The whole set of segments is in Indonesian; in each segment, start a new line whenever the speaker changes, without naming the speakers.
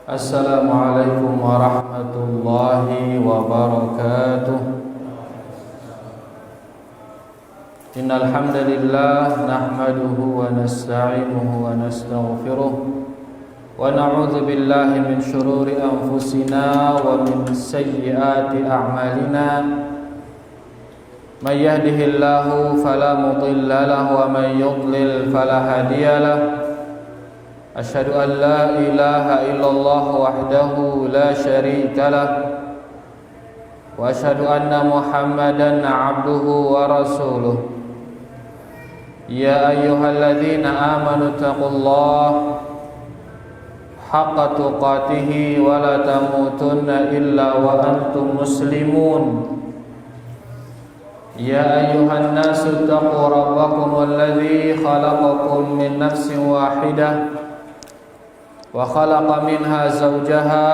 Assalamualaikum warahmatullahi wabarakatuh. Innal hamdalillah nahmaduhu wa nasta'inuhu wa nastaghfiruh wa na'udzu billahi min shururi anfusina wa min sayyiati a'malina. May yahdihillahu fala mudilla lahu wa may yudlil fala hadiya lahu. Asyhadu an la ilaha illallah wahdahu la syarika lah wa asyhadu anna Muhammadan abduhu wa rasuluh. Ya ayyuhalladzina amanu taqullaha haqqa tuqatih wa la tamutunna illa wa antum muslimun. Ya ayyuhan nasu taqu rabbakum alladzi khalaqakum min nafsin wahidah wa khalaqa minha zawjaha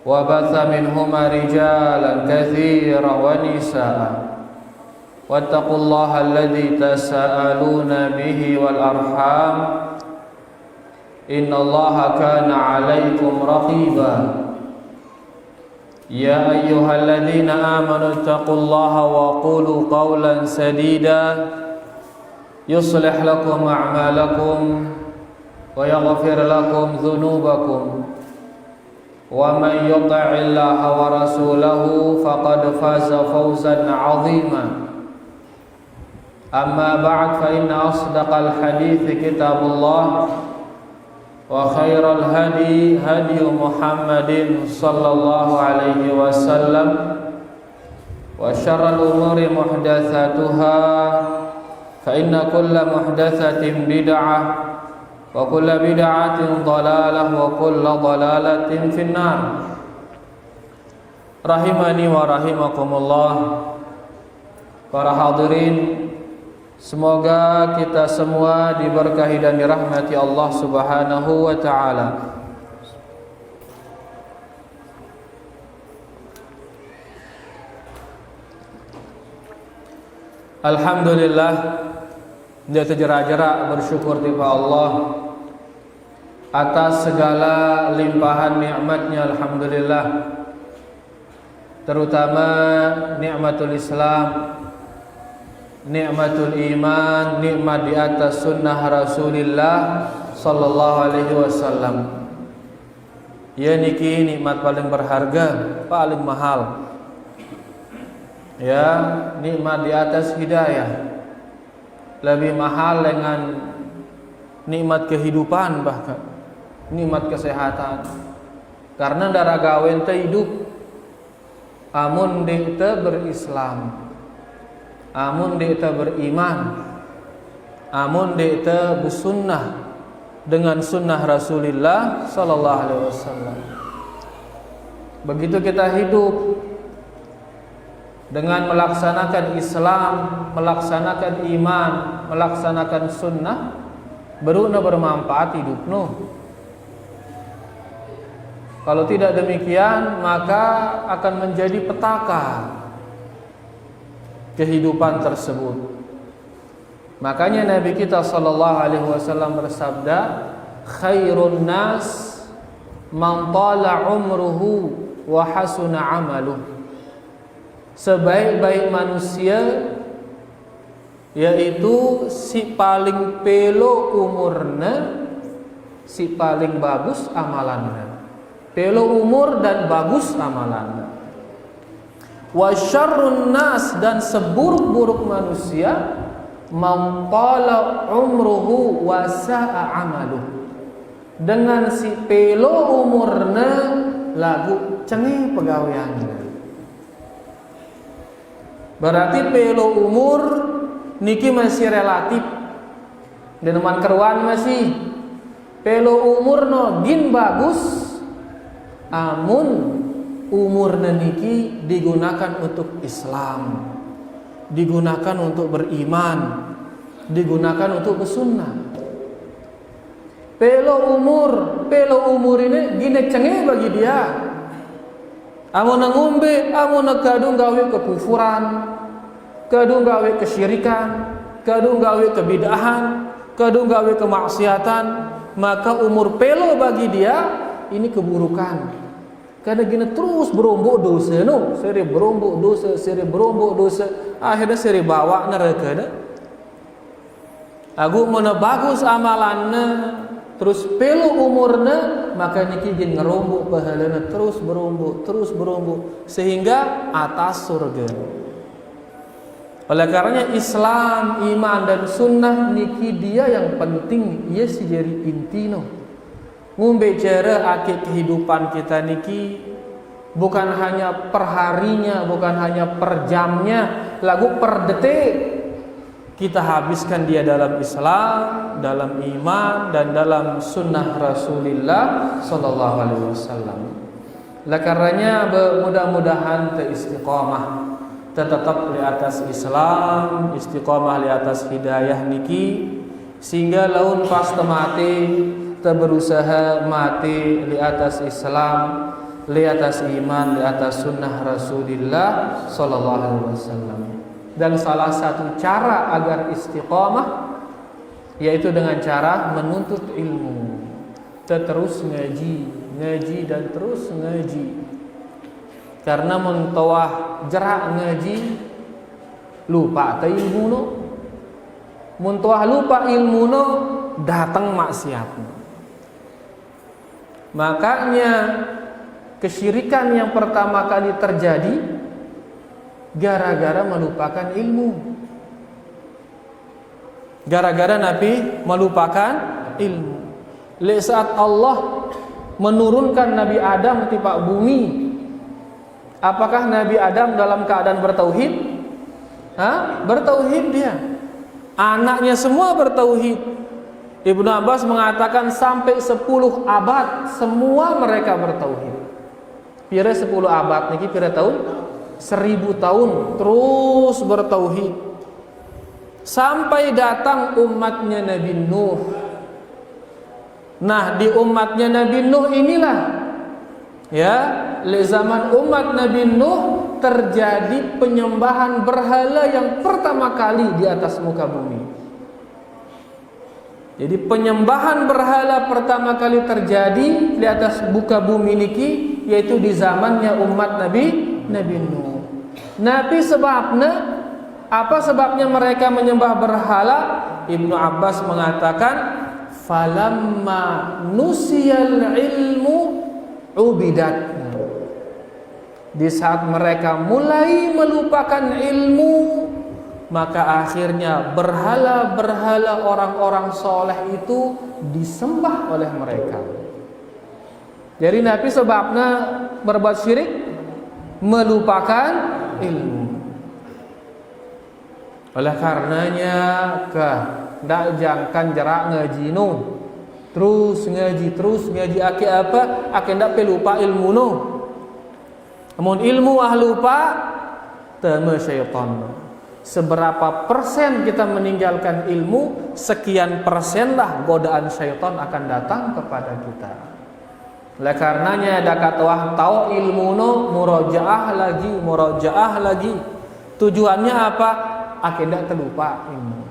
wa batha minhuma rijalan katsiran wa nisaa wattaqullaha alladzi tasaaluna bihi wal arham innallaha kana 'alaikum raqiba. Ya ayyuhalladzina amanu taqullaha wa qulu qawlan sadida yuslih lakum a'malakum wa yaghfir lakum dhunubakum wa man yuti'illaha wa rasulahu faqad faza fawzan 'azima. Amma ba'd, fa inna asdaqal hadithi kitabullah wa khairal hadi hadi Muhammadin sallallahu alaihi wasallam wa syarral umuri muhdatsatuha fa inna kulla muhdatsatin bid'ah wa kullu bid'atin dhalalah wa kullu dhalalatin finnar. Rahimani wa rahimakumullah. Para hadirin, semoga kita semua diberkahi dan dirahmati Allah Subhanahu wa taala. Alhamdulillah, dia terjera-jera bersyukur kepada Allah atas segala limpahan nikmatnya. Alhamdulillah, terutama nikmatul Islam, nikmatul iman, nikmat di atas sunnah Rasulullah sallallahu alaihi wasallam. Ya niki nikmat paling berharga, paling mahal. Ya, nikmat di atas hidayah lebih mahal dengan nikmat kehidupan, bahkan nikmat kesehatan. Karena darah gawen teh hidup amun deui teu berislam, amun deui teu beriman, amun deui teu bersunnah dengan sunnah Rasulullah sallallahu alaihi wasallam. Begitu kita hidup dengan melaksanakan Islam, melaksanakan iman, melaksanakan sunnah, baru na bermanfaat hidupnu. Kalau tidak demikian, maka akan menjadi petaka kehidupan tersebut. Makanya Nabi kita sallallahu alaihi wasallam bersabda, khairun nas man tala umruhu wa hasuna amaluhu. Sebaik-baik manusia yaitu si paling pelo umurna, si paling bagus amalanna. Pelo umur dan bagus amalanna. Wa syarrun nas, dan seburuk-buruk manusia, man tala umruhu wa sa'a amaluhu. Dengan si pelo umurna lagu cengi pegaweanna. Berarti pelo umur niki masih relatif. Dan man keruan masih pelo umur no gin bagus, amun umur niki digunakan untuk Islam, digunakan untuk beriman, digunakan untuk bersunnah. Pelo umur ini gini cengeng bagi dia. Amun ngombe, amun kadung gawe kekufuran, kadung gawe kesyirikan, kadung gawe kebid'ahan, kadung gawe kemaksiatan, maka umur pelo bagi dia ini keburukan. Karena gini terus berombok dosa, seri berombok dosa, akhirnya seri bawa neraka. Aku mana bagus amalannya, terus pelo umurnya, maka niki gini ngerombok pahalanya terus berombok, sehingga atas surga. Oleh karenanya Islam, iman dan sunnah niki dia yang penting, ia si jadi intino. Ngombe cara akhir kehidupan kita niki bukan hanya per harinya, bukan hanya per jamnya, lagu per detik kita habiskan dia dalam Islam, dalam iman dan dalam sunnah Rasulullah sallallahu alaihi wasallam. Oleh karenanya mudah-mudahan istiqamah tetap di atas Islam, istiqamah di atas hidayah niki, sehingga laun pas mati berusaha mati di atas Islam, di atas iman, di atas sunnah Rasulullah sallallahu alaihi wasallam. Dan salah satu cara agar istiqamah yaitu dengan cara menuntut ilmu. Terus ngaji dan terus ngaji. Karena mentawah jerak ngaji lupa ta ilmu no. Mentawah lupa ilmu no datang maksiat. Makanya kesyirikan yang pertama kali terjadi gara-gara melupakan ilmu. Gara-gara Nabi melupakan ilmu. Li saat Allah menurunkan Nabi Adam di pak bumi, apakah Nabi Adam dalam keadaan bertauhid? Bertauhid dia. Anaknya semua bertauhid. Ibnu Abbas mengatakan sampai 10 abad semua mereka bertauhid. Pira 10 abad niki pira tahun? 1000 tahun terus bertauhid. Sampai datang umatnya Nabi Nuh. Nah, di umatnya Nabi Nuh inilah ya, di zaman umat Nabi Nuh terjadi penyembahan berhala yang pertama kali di atas muka bumi. Jadi penyembahan berhala pertama kali terjadi di atas muka bumi niki yaitu di zamannya umat Nabi Nuh. Nabi sebabnya apa sebabnya mereka menyembah berhala? Ibnu Abbas mengatakan falamma nusiyal ilmu ubidat. Di saat mereka mulai melupakan ilmu, maka akhirnya berhala-berhala orang-orang soleh itu disembah oleh mereka. Jadi Nabi sebabnya berbuat syirik melupakan ilmu. Oleh karenanya ndak jangkan jarak ngaji no. Terus ngaji aki apa? Aki ndak pelupa ilmu no. Namun ilmu lupa teme syaitan. Seberapa persen kita meninggalkan ilmu, sekian persenlah godaan syaitan akan datang kepada kita. Oleh karenanya dakat wah tahu ilmu no murojaah lagi. Tujuannya apa? Akhirnya terlupa ilmu.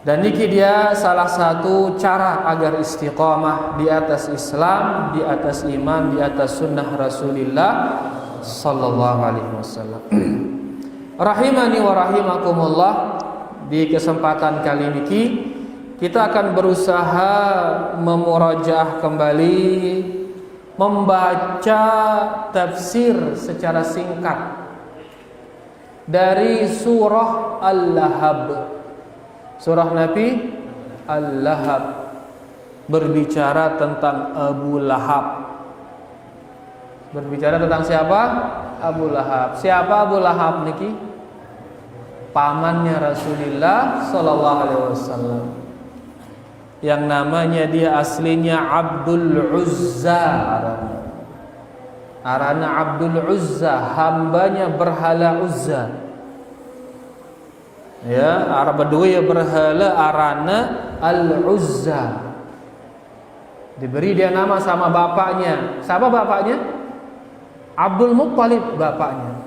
Dan niki dia salah satu cara agar istiqamah di atas Islam, di atas iman, di atas sunnah Rasulullah sallallahu alaihi wasallam. Rahimani wa rahimakumullah, di kesempatan kali ini kita akan berusaha memurajaah kembali, membaca tafsir secara singkat dari surah Al-Lahab. Surah Nabi Al-Lahab berbicara tentang Abu Lahab. Berbicara tentang siapa? Abu Lahab. Siapa Abu Lahab niki? Pamannya Rasulullah sallallahu alaihi wasallam. Yang namanya dia aslinya Abdul Uzza. Arana Abdul Uzza, hambanya berhala Uzza. Ya, Arab Badui berhala arana Al-Uzza. Diberi dia nama sama bapaknya. Siapa bapaknya? Abdul Muttalib bapaknya.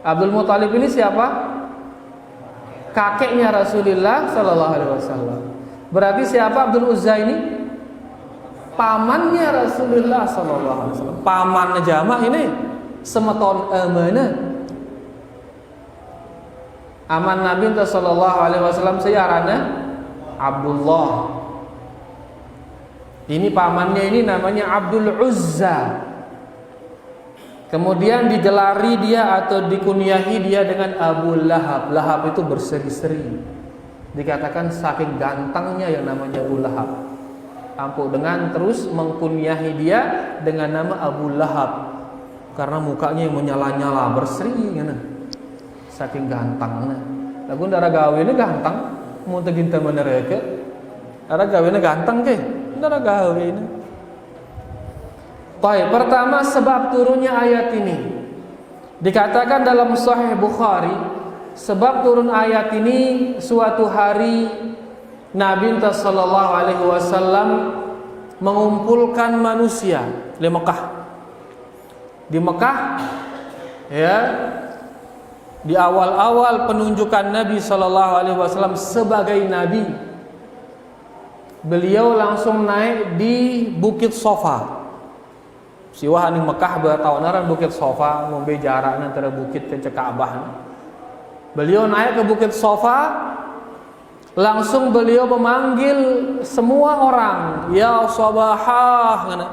Abdul Muttalib ini siapa? kakeknya Rasulullah sallallahu alaihi wasallam. Berarti siapa Abdul Uzza ini? Pamannya Rasulullah sallallahu alaihi wasallam. Paman jamaah ini semeton amanah. Aman Nabi sallallahu alaihi wasallam sayarana Abdullah. Ini pamannya ini namanya Abdul Uzza. Kemudian digelari dia atau dikunyahi dia dengan Abu Lahab. Lahab itu berseri-seri. Dikatakan saking gantengnya yang namanya Abu Lahab. Ampuh dengan terus mengkunyahi dia dengan nama Abu Lahab. Karena mukanya yang menyala-nyala, berseri ngana. Saking gantengnya. Lagu ndara gawene ganteng, mun teu ginta menereke. Ndara gawene ganteng ke? Ndara gawene. Baik, pertama sebab turunnya ayat ini. Dikatakan dalam Sahih Bukhari, sebab turun ayat ini suatu hari Nabi sallallahu alaihi wasallam mengumpulkan manusia di Mekah. Di Mekah ya, di awal-awal penunjukan Nabi sallallahu alaihi wasallam sebagai nabi, beliau langsung naik di Bukit Sofa. Siwah ning Mekah bertahunaran Bukit Sofa, ngombe jarak antara bukit ke Ka'bah. Beliau naik ke Bukit Sofa, langsung beliau memanggil semua orang, ya sabahah ngana.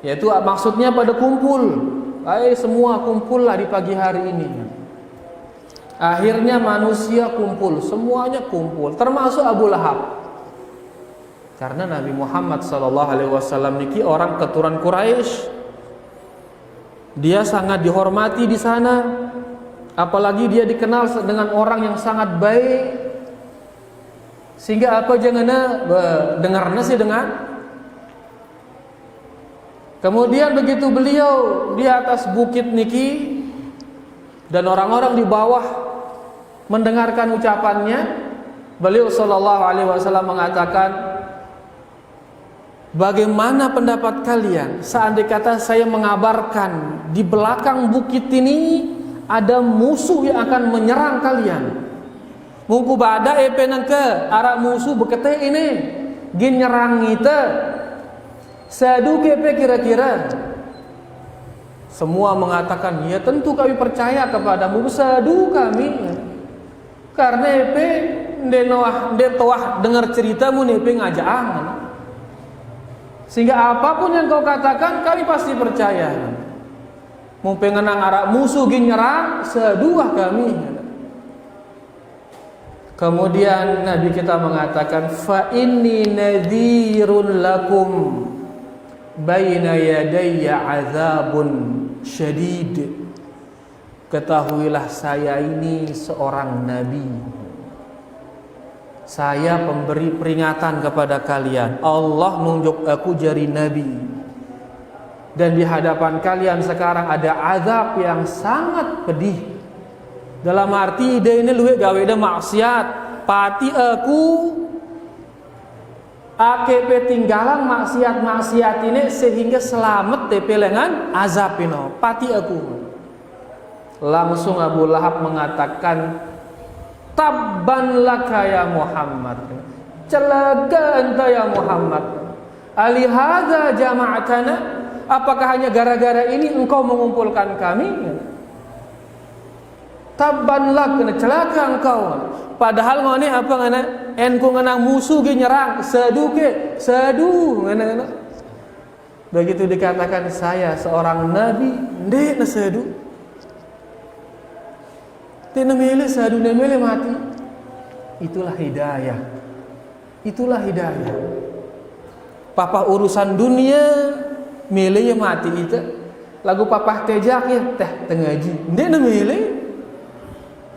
Yaitu maksudnya pada kumpul. Semua kumpullah di pagi hari ini. Akhirnya manusia kumpul, semuanya kumpul, termasuk Abu Lahab. Karena Nabi Muhammad SAW niki orang keturunan Quraisy, dia sangat dihormati di sana, apalagi dia dikenal dengan orang yang sangat baik, sehingga apa jangan dengarnya sih dengan. Kemudian begitu beliau di atas bukit niki dan orang-orang di bawah mendengarkan ucapannya, beliau Sallallahu Alaihi Wasallam mengatakan, bagaimana pendapat kalian seandainya kata saya mengabarkan di belakang bukit ini ada musuh yang akan menyerang kalian. Mungku bada penang ke arah musuh bekete ini gin nyerang kita. Sadu kepe kira-kira. Semua mengatakan, ya tentu kami percaya kepadamu, sadu kami. Karena epe ndetoah dengar ceritamu nepe ngajaang. Sehingga apapun yang kau katakan kami pasti percaya. Mau pengenang arah musuh gin nyerang, seduah kami. Kemudian Nabi kita mengatakan, fa inni nadhirun lakum baina yadayya azabun syadid. Ketahuilah saya ini seorang nabi. Saya pemberi peringatan kepada kalian. Allah nunjuk aku jadi nabi. Dan di hadapan kalian sekarang ada azab yang sangat pedih. Dalam arti dia ini luwih gawe da maksiat. Pati aku AKP tinggalan maksiat-maksiat ini sehingga selamat tepelengan azab ini. Pati aku. Langsung Abu Lahab mengatakan, tabban laka ya Muhammad, celaka anta ya Muhammad, alihadza jama'atana, apakah hanya gara-gara ini engkau mengumpulkan kami? Tabban lak, celaka engkau. Padahal ngene apa ngene enku ngenang musuh ge nyerang seduke sedu ngene. Begitu dikatakan saya seorang nabi ndek na sedu. Tina mele sadu na mele mati. Itulah hidayah. Itulah hidayah. Papa urusan dunia mele ya mati itu. Lagu papa tejak ya teh tengaji. Ndek na mele.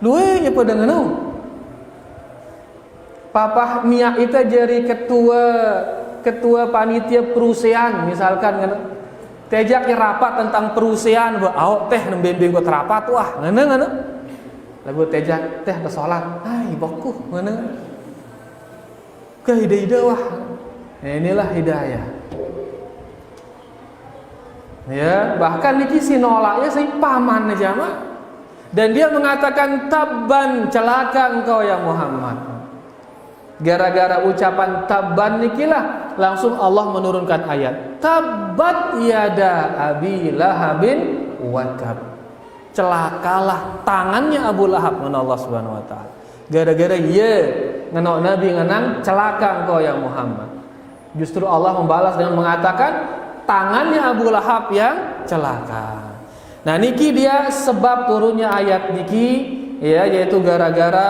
Luwe ya pada nganu. Papa niat itu jadi ketua panitia perusahaan misalkan nganu. Tejak ya rapat tentang perusahaan, awak teh nembembeng kok rapat wah nganu. Lagu tejak teh ke salat. Ai boku mana? Ke hidayah wah. Nah, inilah hidayah. Ya, bahkan niki si nolaknya si paman aja mah. Dan dia mengatakan, tabban, celaka engkau ya Muhammad. Gara-gara ucapan tabban nikilah langsung Allah menurunkan ayat, tabbat yada abi lahabin wa tab. Celakalah tangannya Abu Lahab, menurut Allah Subhanahu wa taala. Gara-gara ngenok Nabi ngenang celaka engkau ya Muhammad. Justru Allah membalas dengan mengatakan tangannya Abu Lahab yang celaka. Nah niki dia sebab turunnya ayat niki, ya, yaitu gara-gara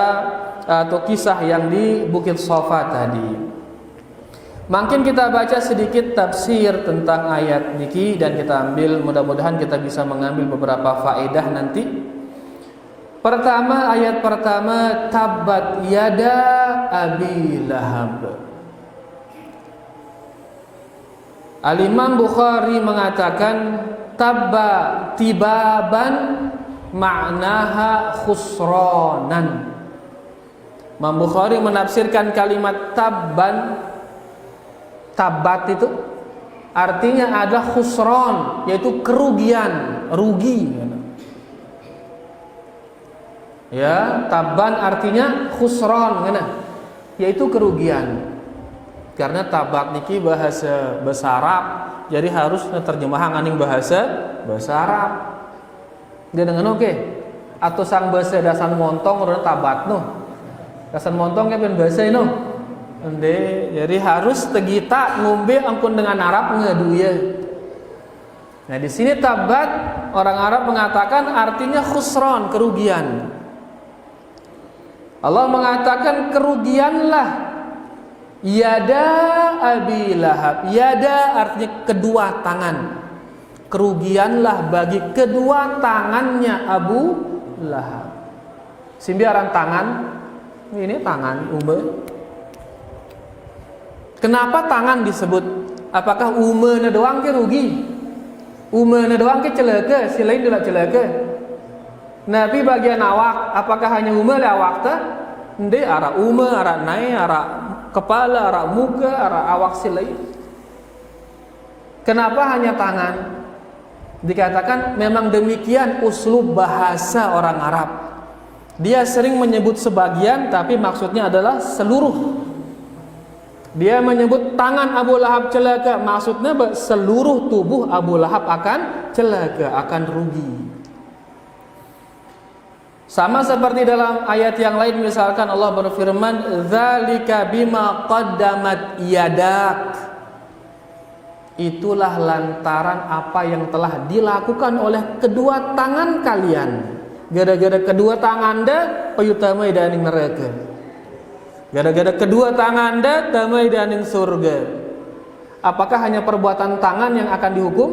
atau kisah yang di Bukit Safa tadi. Makin kita baca sedikit tafsir tentang ayat niki dan kita ambil, mudah-mudahan kita bisa mengambil beberapa faedah nanti. Pertama, ayat pertama, tabbat yada abi lahab. Al-Imam Bukhari mengatakan tabba tibaban ma'naha khusranan. Imam Bukhari menafsirkan kalimat tabban, tabat itu artinya adalah khusran, yaitu kerugian, rugi. Ya, tabban artinya khusran, yaitu kerugian. Karena tabat niki bahasa Arab, jadi harus terjemahan aning bahasa Arab. Dia dengan oke. Atau sang bahasa dasan montong urang tabat noh. Dasan montong kan bahasa ini. Jadi harus tegita ngombe angkun dengan Arab ngaduya. Nah di sini tabat orang Arab mengatakan artinya khusran, kerugian. Allah mengatakan kerugianlah yada abi lahab. Yada artinya kedua tangan. Kerugianlah bagi kedua tangannya Abu Lahab. Simbiaran tangan. Ini tangan Kenapa tangan disebut? Apakah umena doang ke rugi? Umena doang ke celaka, si lain tidak celaka. Nabi bagian awak, apakah hanya umena awak ta? Ende arah arah naik, arah kepala, arah muka, arah awak si lain. Kenapa hanya tangan? Dikatakan memang demikian uslub bahasa orang Arab. Dia sering menyebut sebagian, tapi maksudnya adalah seluruh. Dia menyebut tangan Abu Lahab celaka, maksudnya seluruh tubuh Abu Lahab akan celaka, akan rugi. Sama seperti dalam ayat yang lain, misalkan Allah berfirman, "Dzalika bima qaddamat yadak." Itulah lantaran apa yang telah dilakukan oleh kedua tangan kalian. Gara-gara kedua tangan Anda payutamai daning neraka. Gara-gara kedua tangan Anda damai daning surga. Apakah hanya perbuatan tangan yang akan dihukum?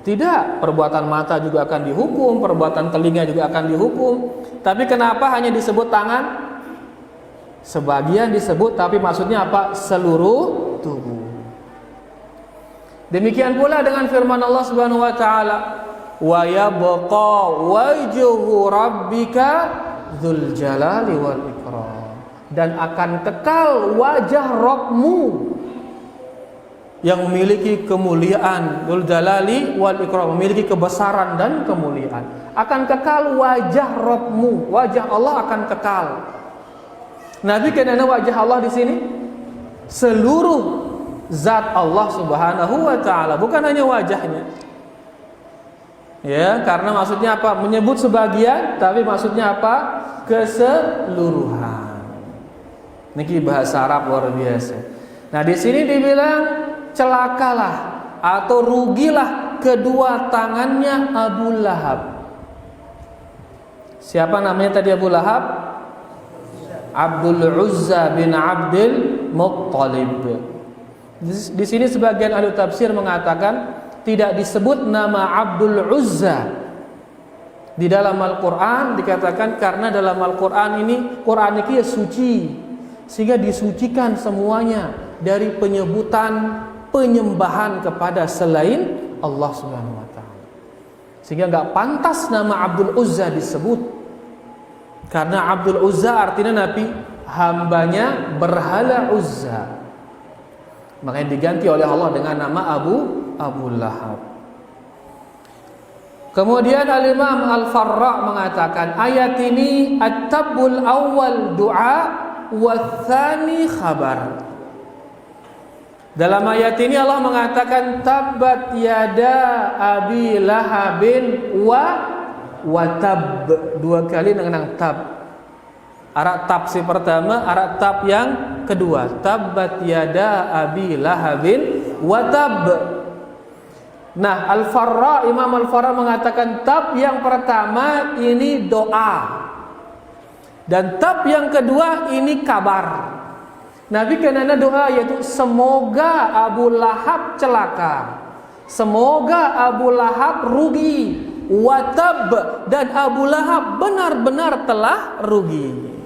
Tidak, perbuatan mata juga akan dihukum, perbuatan telinga juga akan dihukum. Tapi kenapa hanya disebut tangan? Sebagian disebut, tapi maksudnya apa? Seluruh tubuh. Demikian pula dengan firman Allah Subhanahu wa taala, wa yabqa wajhu rabbika dzul jalali wal ikram. Dan akan kekal wajah Rabbmu yang memiliki kemuliaan, dzul jalali wal ikram, memiliki kebesaran dan kemuliaan. Akan kekal wajah Rabbmu, wajah Allah akan kekal. Nabi kenana wajah Allah di sini seluruh zat Allah Subhanahu wa taala, bukan hanya wajahnya. Ya, karena maksudnya apa? Menyebut sebagian, tapi maksudnya apa? Keseluruhan. Niki bahasa Arab luar biasa. Nah, di sini dibilang celakalah atau rugilah kedua tangannya Abu Lahab. Siapa namanya tadi Abu Lahab? Abdul Uzza bin Abdul Muttalib. Di sini sebagian ahli tafsir mengatakan tidak disebut nama Abdul Uzza di dalam Al-Quran, dikatakan karena dalam Al-Quran ini, Quran ini suci, sehingga disucikan semuanya dari penyebutan penyembahan kepada selain Allah Subhanahu wa taala. Sehingga enggak pantas nama Abdul Uzza disebut. Karena Abdul Uzza artinya Nabi hambanya berhala Uzza. Makanya diganti oleh Allah dengan nama Abu Lahab. Kemudian Al-Imam Al-Farra mengatakan ayat ini at-tabbul awal du'a wa tsani khabar. Dalam ayat ini Allah mengatakan tabbat yada abi lahabin wa tab, dua kali dengan tab. Arak tab si pertama, arak tab yang kedua. Tabbat yada abi lahabin wa tab. Nah, Imam Al-Farra mengatakan tab yang pertama ini doa. Dan tab yang kedua ini kabar. Nabi kenana doa yaitu semoga Abu Lahab celaka. Semoga Abu Lahab rugi. Watab, dan Abu Lahab benar-benar telah rugi.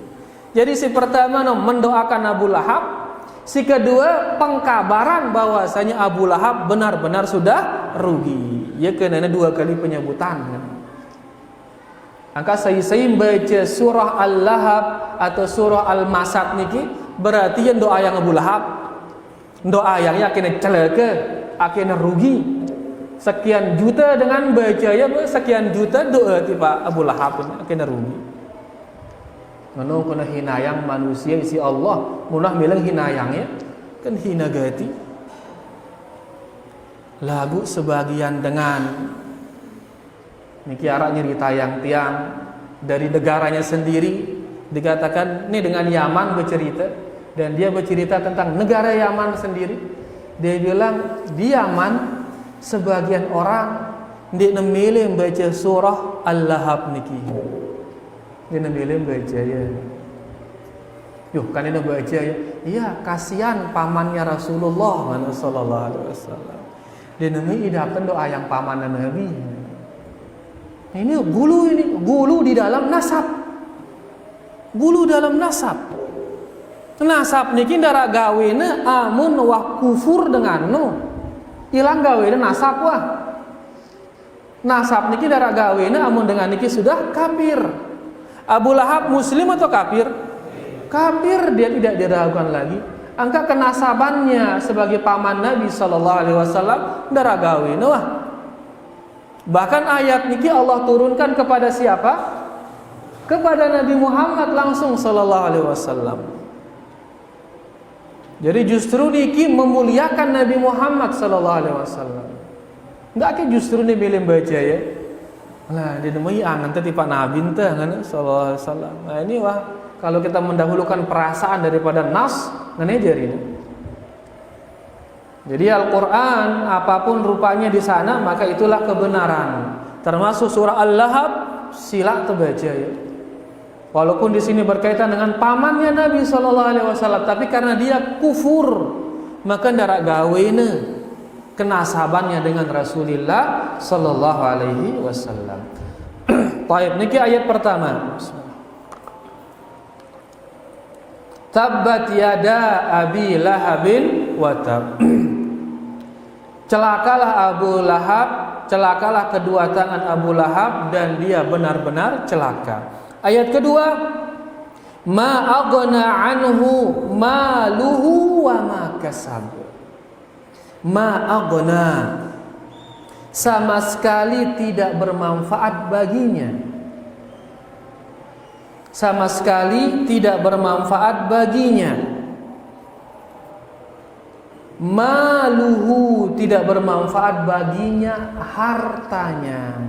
Jadi si pertama mendoakan Abu Lahab. Si kedua pengkabaran bahwasanya Abu Lahab benar-benar sudah rugi. Ya karena dua kali penyebutan. Angka saya baca surah Al-Lahab atau surah Al-Masad niki berarti yang doa yang Abu Lahab. Doa yang akhirnya celaka, akhirnya rugi. Sekian juta dengan baca ya sekian juta doa tiba Abu Lahab akhirnya rugi. Manu kena hinayang manusia isi Allah munah bilang hinayang ya kan hina gati lagu sebagian dengan niki arak nyerita yang tiang dari negaranya sendiri dikatakan ini dengan Yaman bercerita dan dia bercerita tentang negara Yaman sendiri. Dia bilang di Yaman sebagian orang dia memilih baca surah Al-Lahab niki. Dia memilih baca ya. Yuh kan ini baca ya. Iya, kasihan pamannya Rasulullah sallallahu alaihi wasallam. Dia nemi idapan doa yang pamannya Nabi. Ini gulu di dalam nasab. Gulu dalam nasab. Nasab niki ndara gawene amun wah kufur dengan nu. Ilang gawene nasab wah. Nasab niki ndara gawene amun dengan niki sudah kafir. Abu Lahab muslim atau kafir? Kafir, dia tidak diragukan lagi. Angka kenasabannya sebagai paman Nabi sallallahu alaihi wasallam ndara gawene wah. Bahkan ayat niki Allah turunkan kepada siapa? Kepada Nabi Muhammad langsung sallallahu alaihi wasallam. Jadi justru niki memuliakan Nabi Muhammad sallallahu alaihi wasallam. Enggak ke justru ni belum baca ya. Lah dia nemui angan tadi Pak Nabi teh kan sallallahu alaihi wasallam. Nah ini wah kalau kita mendahulukan perasaan daripada nas ngene jari ini. Jadi Al-Qur'an apapun rupanya di sana maka itulah kebenaran. Termasuk surah Al-Lahab sila terbaca ya. Walaupun di sini berkaitan dengan pamannya Nabi sallallahu alaihi wasallam tapi karena dia kufur maka ndara gawene kenasabannya dengan Rasulullah sallallahu alaihi wasallam. Baik, niki ayat pertama. Tabbat yada abi lahabin wa tab. Celakalah Abu Lahab, celakalah kedua tangan Abu Lahab dan dia benar-benar celaka. Ayat kedua, ma aghna anhu maluhu wa ma kasab. Ma aghna, sama sekali tidak bermanfaat baginya. Sama sekali tidak bermanfaat baginya. Maluhu, tidak bermanfaat baginya hartanya.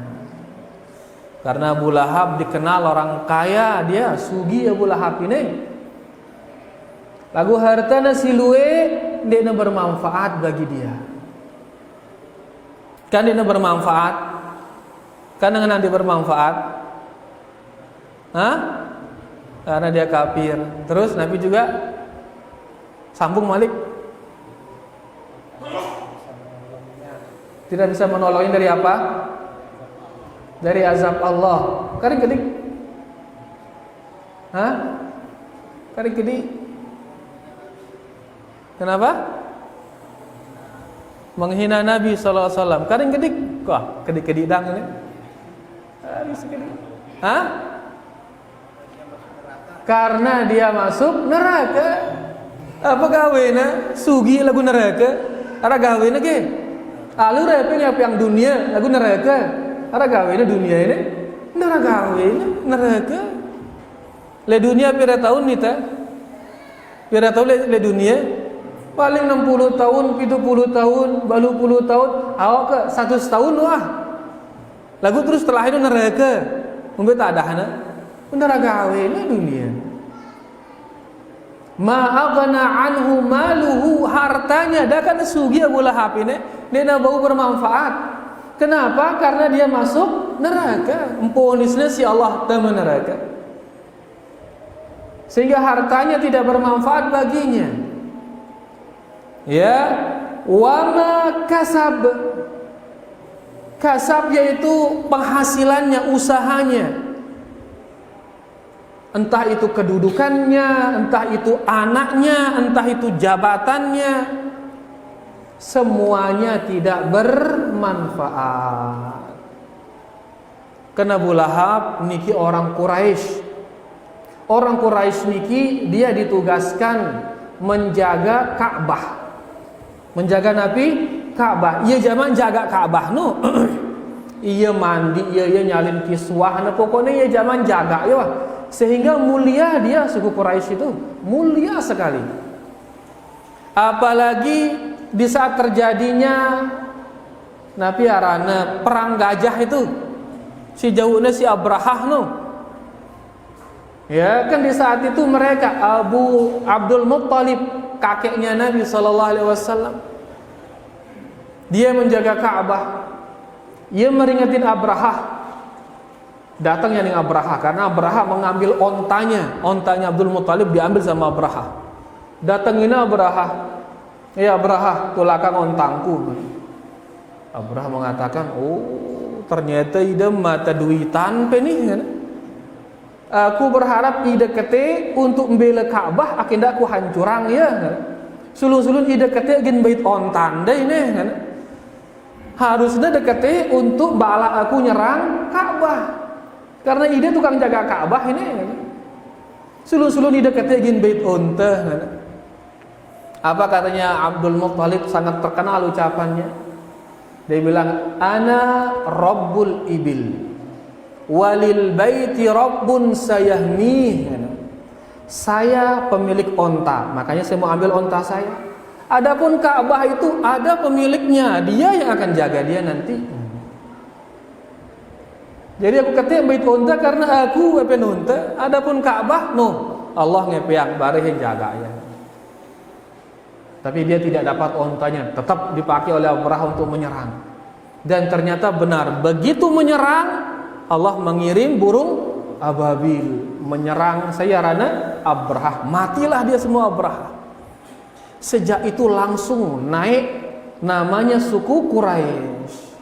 Karena Abu Lahab dikenal orang kaya, dia sugi Abu Lahab ini. Lagu hartana silue dia bermanfaat bagi dia. Kan dia bermanfaat? Kan dengan dia bermanfaat? Hah? Karena dia kafir. Terus Nabi juga sambung Malik. Tidak bisa menolongin dari apa? Dari azab Allah. Kari gede. Hah? Kari gede. Kenapa? Menghina Nabi sallallahu alaihi wasallam. Kari gede. Wah, gede-gede dang ini. Hah? Karena dia masuk neraka. Apa gawena? Sugi lagu neraka. Ara gawena ke? Alu repeng apa yang dunia lagu neraka. Ada gawe dunia ini, nara gawe neraka. Le dunia pira tahun nih ta? Pira tahun le dunia? Paling 60 tahun, 70 tahun, 80 tahun, awak ke 100 tahun wah. Lagu terus setelah itu neraka. Mungkin tak ada hana. Nara gawe dunia. Ma'aghna anhu maluhu, hartanya dah kan sugi Abu Lahab ini dia bau bermanfaat. Kenapa? Karena dia masuk neraka. Emponisnya si Allah dalam neraka, sehingga hartanya tidak bermanfaat baginya. Ya, wama kasab, kasab yaitu penghasilannya, usahanya. Entah itu kedudukannya, entah itu anaknya, entah itu jabatannya, semuanya tidak bermanfaat. Karena Abu Lahab niki orang Quraisy. Orang Quraisy niki dia ditugaskan menjaga Ka'bah. Menjaga Nabi Ka'bah. Ia zaman jaga Ka'bah no. Ia mandi, ia nyalin kiswah, nah pokoknya ia zaman jaga ya wah. Sehingga mulia dia, suku Quraisy itu mulia sekali. Apalagi di saat terjadinya Nabi arana perang gajah itu, si jauhnya si Abrahah no. Ya kan di saat itu mereka Abu Abdul Muttalib, kakeknya Nabi SAW, dia menjaga Ka'bah. Ia meringatin Abrahah. Datangnya dengan Abraha, karena Abraha mengambil ontanya Abdul Muttalib diambil sama Abraha. Datangin Abraha, ya Abraha, tulakan ontangku. Abraha mengatakan, oh ternyata ide mata duitan nih. Aku berharap ide kete untuk membela Ka'bah, akhirnya aku hancurang ya. Sulun-sulun ide kete gin bait ontan deh ini. Harusnya dekete untuk bala aku nyerang Ka'bah. Karena ide tukang jaga Ka'bah ini. Sulun-sulun ide ketegin bait unta. Apa katanya Abdul Muttalib, sangat terkenal ucapannya. Dia bilang, ana rabbul ibil walil baiti rabbun sayahmih. Saya pemilik onta, makanya saya mau ambil onta saya. Adapun Ka'bah itu ada pemiliknya, dia yang akan jaga dia nanti. Jadi aku kata bait unta karena aku wepen unta. Adapun Ka'bah no, Allah ngepiak bareh jaga ya. Tapi dia tidak dapat ontanya, tetap dipakai oleh Abraha untuk menyerang. Dan ternyata benar, begitu menyerang Allah mengirim burung ababil menyerang sayarana Abraha. Matilah dia semua Abraha. Sejak itu langsung naik namanya suku Quraisy.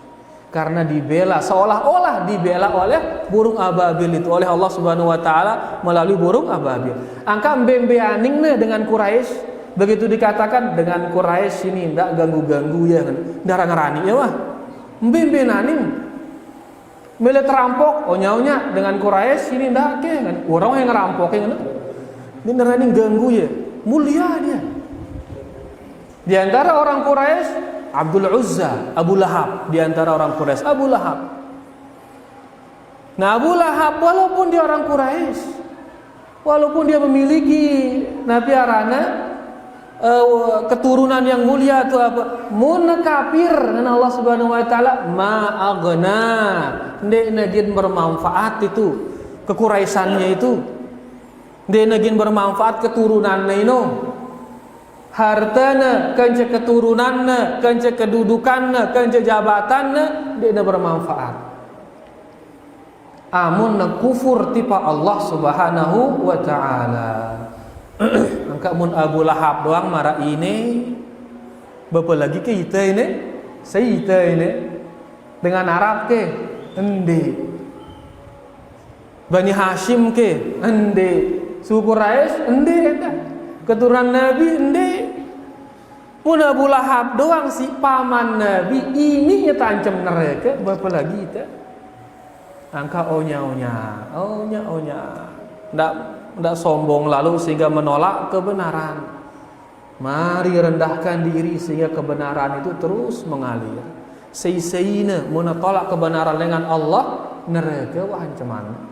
Karena dibela, seolah-olah dibela oleh burung ababil itu, oleh Allah Subhanahu wa taala melalui burung ababil. Angka mbembeaning nih dengan Quraisy, begitu dikatakan dengan Quraisy ini ndak ganggu-ganggu ya kan. Darah ngerani ya wah. Mbembeaning mele terampok, onyaunya dengan Quraisy ini ndak ke kan. Orang yang ngerampok kan. Ini ngerani ganggu ya. Mulia dia. Di antara orang Quraisy Abdul Uzza, Abu Lahab, di antara orang Quraisy Abu Lahab. Nah Abu Lahab walaupun dia orang Quraisy, walaupun dia memiliki Nabi arana keturunan yang mulia atau apa, munakapir dengan Allah Subhanahu wa taala, ma'aghna, ndek nagin bermanfaat itu kekuraisannya itu. Ndek nagin bermanfaat keturunannya itu. Hartana, kance keturunanna, kance kedudukanna, kance jabatanna, dia bermanfaat. Amun kufur tipa Allah Subhanahu wa taala. Angka mun Abu Lahab doang marah ini, berapa lagi ke kita ini? Saya ini dengan Arab ke, endi. Bani Hashim ke, endi. Suku Quraisy, endi eta. Keturunan Nabi ende. Pun Abu Lahab doang si paman Nabi ini ya tancap neraka, berapa lagi kita? Angka onya. Ndak sombong lalu sehingga menolak kebenaran. Mari rendahkan diri sehingga kebenaran itu terus mengalir. sei-seina menolak kebenaran dengan Allah, neraka wah ancaman.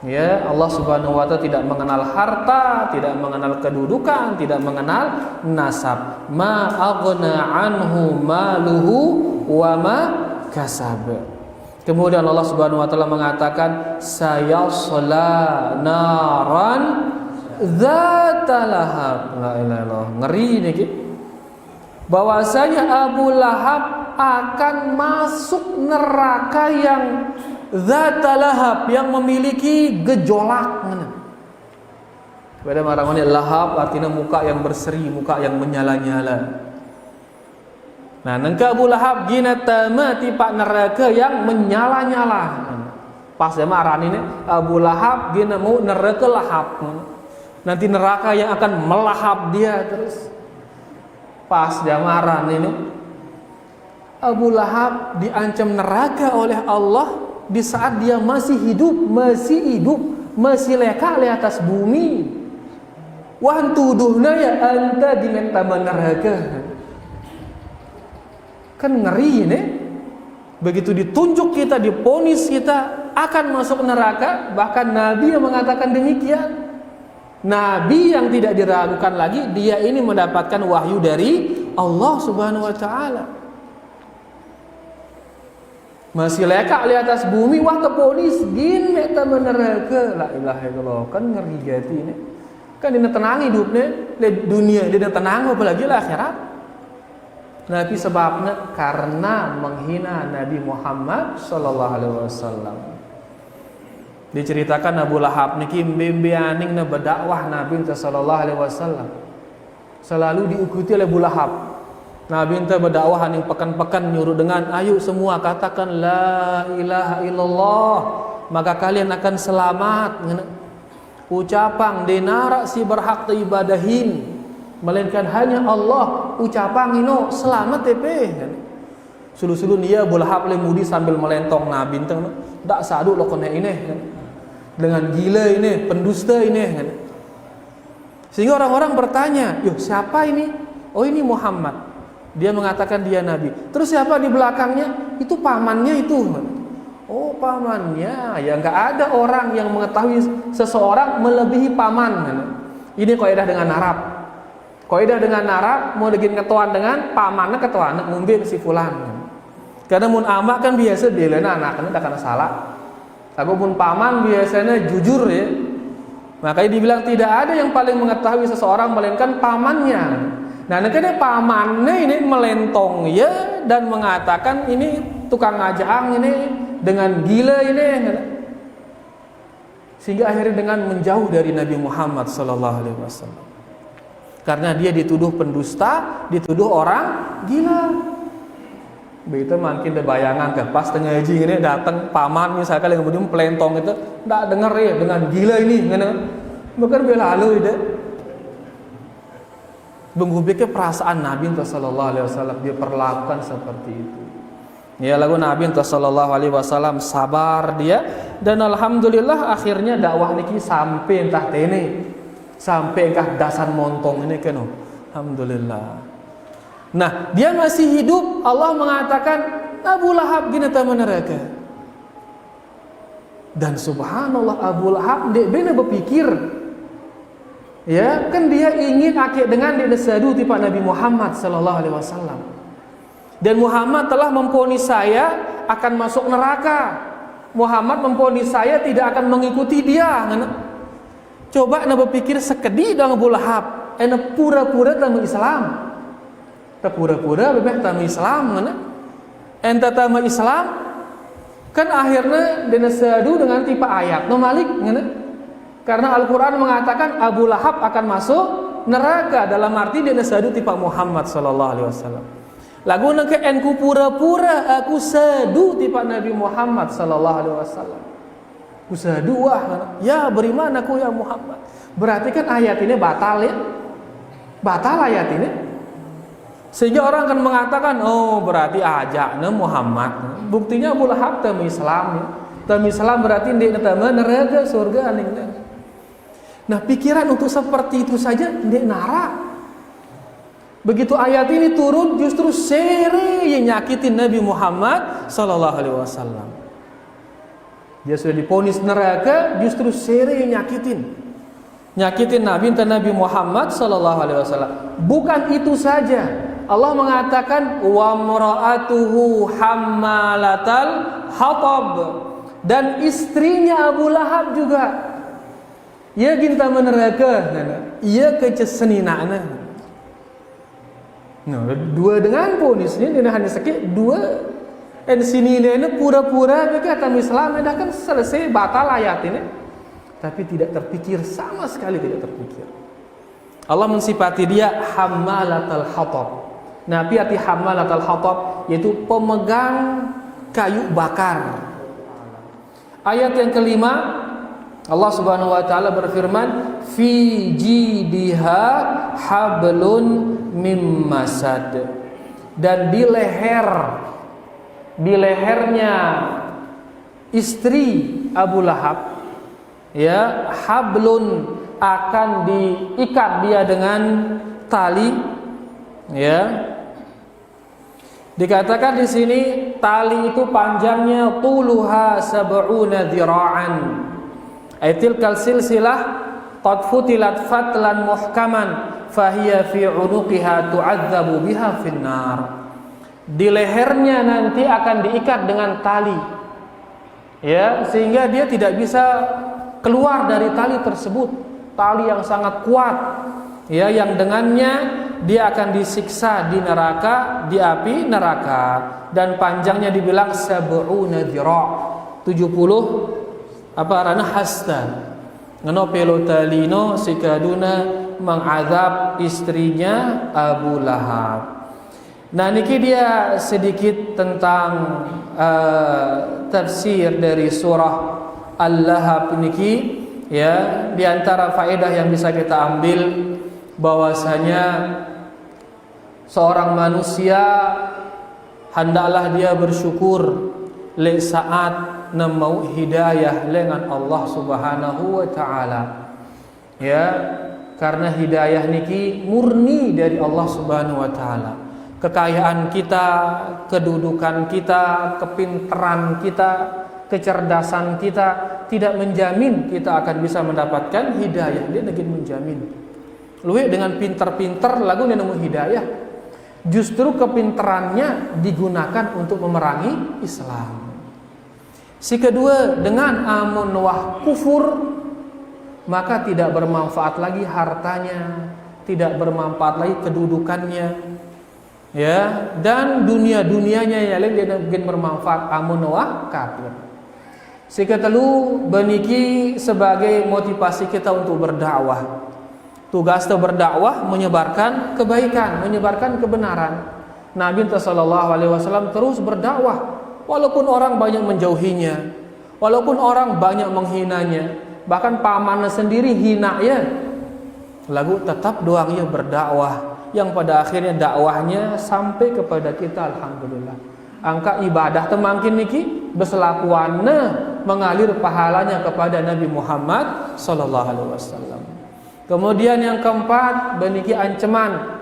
Ya, Allah Subhanahu wa taala tidak mengenal harta, tidak mengenal kedudukan, tidak mengenal nasab. Ma aghna anhu maluhu wa ma kasab. Kemudian Allah Subhanahu wa taala mengatakan sayasla naran dzata lahab. La ilaha illallah. Ngeri niki. Bahwasanya Abu Lahab akan masuk neraka yang dzata lahab, yang memiliki gejolak. Pada orang-orang lahab artinya muka yang berseri, muka yang menyala-nyala. Nah, nengka Abu Lahab gina tama tipak neraka yang menyala-nyala. Pas dia marah ini Abu Lahab gina mau neraka lahab. Nanti neraka yang akan melahap dia terus. Pas dia marah ini Abu Lahab diancam neraka oleh Allah di saat dia masih hidup, masih leka di atas bumi. Wa antuduhna ya anta dimentama neraka. Kan ngeri ini. Begitu ditunjuk kita, diponis kita akan masuk neraka, bahkan Nabi yang mengatakan demikian. Nabi yang tidak diragukan lagi, dia ini mendapatkan wahyu dari Allah Subhanahu wa taala. Masih leka di atas bumi, wah keponis gin meta neraka. La ilaha illallah, kan ngeri gati ini. Kan dina tenang hidupnya, di dunia dina tenang apalagi lah akhirat. Nabi sebabnya karena menghina Nabi Muhammad sallallahu alaihi wasallam. Diceritakan Abu Lahab niki mbembeaning na berdakwah Nabi sallallahu alaihi wasallam. Selalu diikuti oleh Abu Lahab. Nabi ente berdakwah ning pekan-pekan nyuruh dengan ayo semua katakan la ilaha illallah maka kalian akan selamat. Ucapan denara si berhak ibadahin melainkan hanya Allah. Ucapan ino selamat tepe. Sulu-sulu dia Abu Lahab lemudi sambil melentong Nabi ente dak sadu lo kene ini. Dengan gila ini, pendusta ini. Sehingga orang-orang bertanya, "Yo, siapa ini?" "Oh, ini Muhammad." Dia mengatakan dia nabi. Terus siapa di belakangnya? Itu pamannya itu. Oh, pamannya. Ya enggak ada orang yang mengetahui seseorang melebihi paman. Ini kaidah dengan Arab. Kaidah dengan Arab mau bikin ketuan dengan pamannya ketuan ngumbe si fulan. Karena mun amak kan biasa belena anaknya tak kena salah. Aku pun paman biasanya jujur ya. Makanya dibilang tidak ada yang paling mengetahui seseorang melainkan pamannya. Nah, karena pamannya ini melentong ya dan mengatakan ini tukang ngajang ini dengan gila ini. Sehingga akhirnya dengan menjauh dari Nabi Muhammad sallallahu alaihi wasallam. Karena dia dituduh pendusta, dituduh orang gila. Begitu makin ada bayangan ke pas tengah haji ini datang paman misalkan yang kemudian pelentong itu tak dengar ya dengan gila ini bukan bela lalu itu menghubungkan perasaan Nabi sallallahu alaihi wasallam dia perlakukan seperti itu. Ya lagu Nabi sallallahu alaihi wasallam sabar dia dan alhamdulillah akhirnya dakwah niki sampai entah tene sampai entah dasan montong ini kan alhamdulillah. Nah, dia masih hidup, Allah mengatakan Abu Lahab gina ta neraka. Dan subhanallah Abu Lahab dia benar berpikir. Ya, kan dia ingin akhir dengan dia sadu tipa Nabi Muhammad sallallahu alaihi wasallam. Dan Muhammad telah memponis saya akan masuk neraka. Muhammad memponis saya tidak akan mengikuti dia. Coba anda berpikir sekedi dengan Abu Lahab, anda pura-pura dalam Islam. Pura-pura bebek tamu Islam mana? Enta tamu Islam kan akhirnya dinasadu dengan tipe ayat no malik mana? Karena Al-Quran mengatakan Abu Lahab akan masuk neraka dalam arti dinasadu tipe Muhammad sallallahu alaihi wasallam. Lagu nak enku pura-pura aku sadu tipe Nabi Muhammad sallallahu alaihi wasallam. Ku sadu wah ya beriman aku ya Muhammad. Berarti kan ayat ini batal ya? Batal ayat ini. Sehingga orang akan mengatakan, oh berarti ajaknya Muhammad. Buktinya Abu Lahab tamu Islam ya. Tamu Islam berarti dia tamu neraka surga aningnya. Nah pikiran untuk seperti itu saja dia nara. Begitu ayat ini turun, justru sere yang nyakitin Nabi Muhammad sallallahu alaihi wasallam. Dia sudah diponis neraka, justru sere yang nyakitin Nabi Muhammad sallallahu alaihi wasallam. Bukan itu saja, Allah mengatakan wa mar'atuhu hammalatal hatab, dan istrinya Abu Lahab juga ia ginta meneraka, ia keceseninana. Dua dengan ponisnya dia hanya sakit dua. Dan sini ini pura-pura berkata Islam dah kan selesai batal ayat ini. Tapi tidak terpikir, sama sekali tidak terpikir. Allah mensifati dia hammalatal hatab. Nah, arti hammalatal hatab yaitu pemegang kayu bakar. Ayat yang kelima, Allah Subhanahu wa taala berfirman, fi jidiha hablun mim masad. Dan di lehernya istri Abu Lahab, ya, hablun, akan diikat dia dengan tali, ya. Dikatakan di sini tali itu panjangnya tuluha sab'una dhira'an. Aitilkal silsilah qad futilat fatlan muhkaman fahiya fi 'unuqiha tu'adzabu biha finnar. Di lehernya nanti akan diikat dengan tali, ya, sehingga dia tidak bisa keluar dari tali tersebut, tali yang sangat kuat, ya, yang dengannya dia akan disiksa di neraka, di api neraka, dan panjangnya dibilang sab'una dhira', 70 hasta. Ngeno pelotalino sikaduna mengazab istrinya Abu Lahab. Nah, niki dia sedikit tentang tafsir dari surah Al-Lahab niki, ya. Di antara faedah yang bisa kita ambil bahwasanya seorang manusia hendaklah dia bersyukur le saat nemu hidayah dengan Allah Subhanahu wa taala, ya, karena hidayah niki murni dari Allah Subhanahu wa taala. Kekayaan kita, kedudukan kita, kepintaran kita, kecerdasan kita tidak menjamin kita akan bisa mendapatkan hidayah. Dia ingin menjamin. Luwe dengan pintar-pintar lagu dia nemu hidayah. Justru kepintarannya digunakan untuk memerangi Islam. Si kedua, dengan amun wah kufur, maka tidak bermanfaat lagi hartanya, tidak bermanfaat lagi kedudukannya, ya, dan dunia-dunianya yang lain dia mungkin bermanfaat amun wah kafir. Si ketelu beniki sebagai motivasi kita untuk berdakwah. Tugas kita berdakwah menyebarkan kebaikan, menyebarkan kebenaran. Nabi sallallahu alaihi wasallam terus berdakwah walaupun orang banyak menjauhinya, walaupun orang banyak menghinanya, bahkan pamannya sendiri hina ya. Lagu tetap doangnya berdakwah yang pada akhirnya dakwahnya sampai kepada kita, alhamdulillah. Angka ibadah temangkin niki berselakuannya mengalir pahalanya kepada Nabi Muhammad sallallahu alaihi wasallam. Kemudian yang keempat, beniki ancaman